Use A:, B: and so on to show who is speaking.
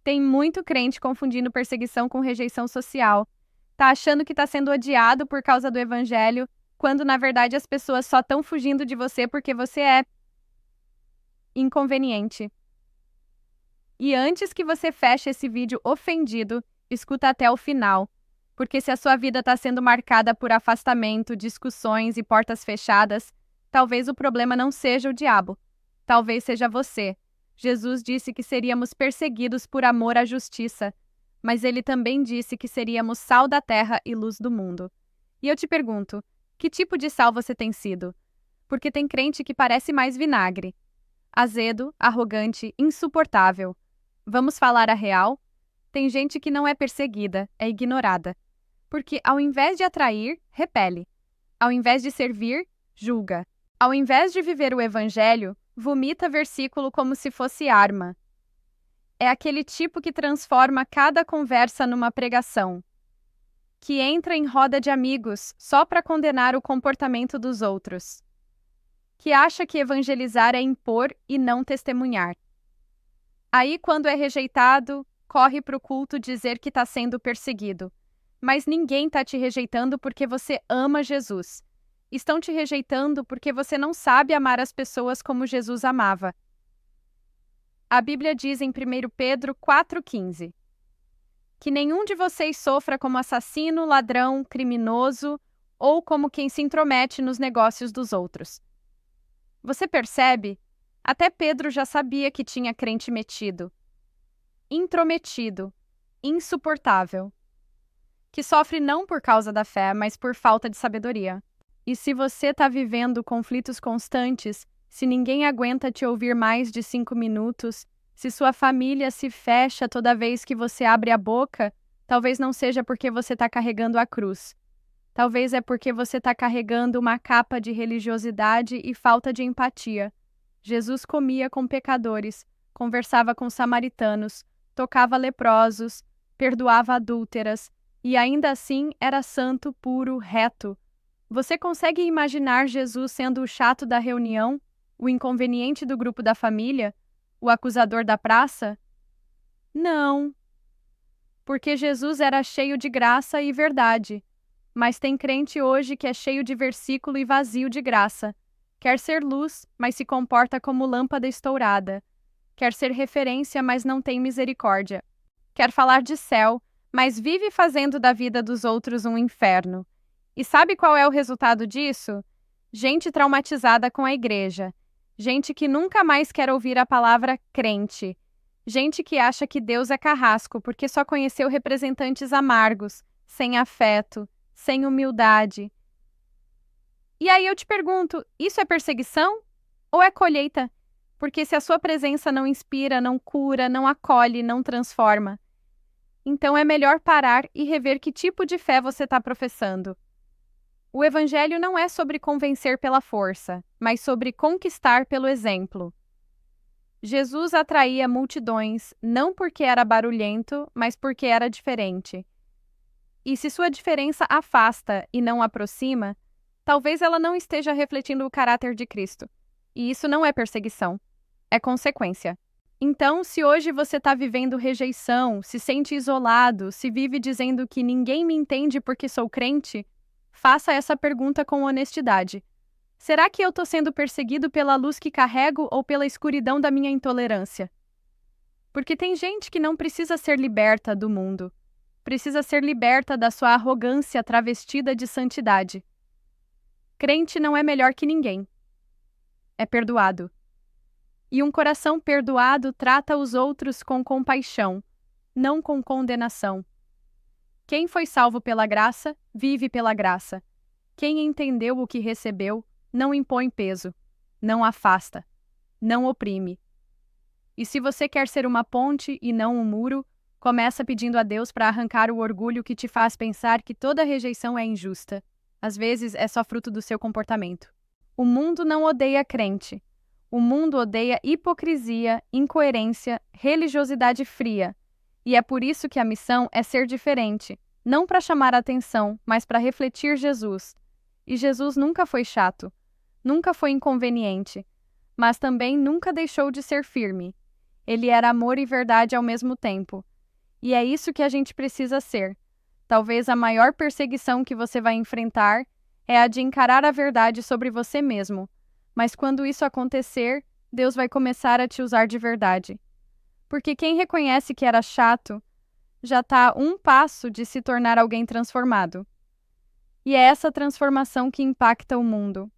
A: Tem muito crente confundindo perseguição com rejeição social. Tá achando que tá sendo odiado por causa do evangelho, quando na verdade as pessoas só estão fugindo de você porque você é inconveniente. E antes que você feche esse vídeo ofendido, escuta até o final, porque se a sua vida está sendo marcada por afastamento, discussões e portas fechadas, talvez o problema não seja o diabo, talvez seja você. Jesus disse que seríamos perseguidos por amor à justiça, mas ele também disse que seríamos sal da terra e luz do mundo. E eu te pergunto, que tipo de sal você tem sido? Porque tem crente que parece mais vinagre. Azedo, arrogante, insuportável. Vamos falar a real? Tem gente que não é perseguida, é ignorada. Porque ao invés de atrair, repele. Ao invés de servir, julga. Ao invés de viver o evangelho, vomita versículo como se fosse arma. É aquele tipo que transforma cada conversa numa pregação. Que entra em roda de amigos só para condenar o comportamento dos outros. Que acha que evangelizar é impor e não testemunhar. Aí, quando é rejeitado, corre para o culto dizer que está sendo perseguido. Mas ninguém está te rejeitando porque você ama Jesus. Estão te rejeitando porque você não sabe amar as pessoas como Jesus amava. A Bíblia diz em 1 Pedro 4,15 que nenhum de vocês sofra como assassino, ladrão, criminoso ou como quem se intromete nos negócios dos outros. Você percebe? Até Pedro já sabia que tinha crente metido, intrometido, insuportável, que sofre não por causa da fé, mas por falta de sabedoria. E se você está vivendo conflitos constantes, se ninguém aguenta te ouvir mais de 5 minutos, se sua família se fecha toda vez que você abre a boca, talvez não seja porque você está carregando a cruz. Talvez é porque você está carregando uma capa de religiosidade e falta de empatia. Jesus comia com pecadores, conversava com samaritanos, tocava leprosos, perdoava adúlteras, e ainda assim era santo, puro, reto. Você consegue imaginar Jesus sendo o chato da reunião, o inconveniente do grupo da família, o acusador da praça? Não. Porque Jesus era cheio de graça e verdade. Mas tem crente hoje que é cheio de versículo e vazio de graça. Quer ser luz, mas se comporta como lâmpada estourada. Quer ser referência, mas não tem misericórdia. Quer falar de céu, mas vive fazendo da vida dos outros um inferno. E sabe qual é o resultado disso? Gente traumatizada com a igreja. Gente que nunca mais quer ouvir a palavra crente. Gente que acha que Deus é carrasco porque só conheceu representantes amargos, sem afeto, sem humildade. E aí eu te pergunto, isso é perseguição ou é colheita? Porque se a sua presença não inspira, não cura, não acolhe, não transforma, então é melhor parar e rever que tipo de fé você está professando. O evangelho não é sobre convencer pela força, mas sobre conquistar pelo exemplo. Jesus atraía multidões não porque era barulhento, mas porque era diferente. E se sua diferença afasta e não aproxima, talvez ela não esteja refletindo o caráter de Cristo. E isso não é perseguição, é consequência. Então, se hoje você está vivendo rejeição, se sente isolado, se vive dizendo que ninguém me entende porque sou crente, faça essa pergunta com honestidade. Será que eu estou sendo perseguido pela luz que carrego ou pela escuridão da minha intolerância? Porque tem gente que não precisa ser liberta do mundo. Precisa ser liberta da sua arrogância travestida de santidade. Crente não é melhor que ninguém. É perdoado. E um coração perdoado trata os outros com compaixão, não com condenação. Quem foi salvo pela graça, vive pela graça. Quem entendeu o que recebeu, não impõe peso, não afasta, não oprime. E se você quer ser uma ponte e não um muro, começa pedindo a Deus para arrancar o orgulho que te faz pensar que toda rejeição é injusta. Às vezes é só fruto do seu comportamento. O mundo não odeia crente. O mundo odeia hipocrisia, incoerência, religiosidade fria. E é por isso que a missão é ser diferente, não para chamar a atenção, mas para refletir Jesus. E Jesus nunca foi chato, nunca foi inconveniente, mas também nunca deixou de ser firme. Ele era amor e verdade ao mesmo tempo. E é isso que a gente precisa ser. Talvez a maior perseguição que você vai enfrentar é a de encarar a verdade sobre você mesmo. Mas quando isso acontecer, Deus vai começar a te usar de verdade. Porque quem reconhece que era chato já está a um passo de se tornar alguém transformado. E é essa transformação que impacta o mundo.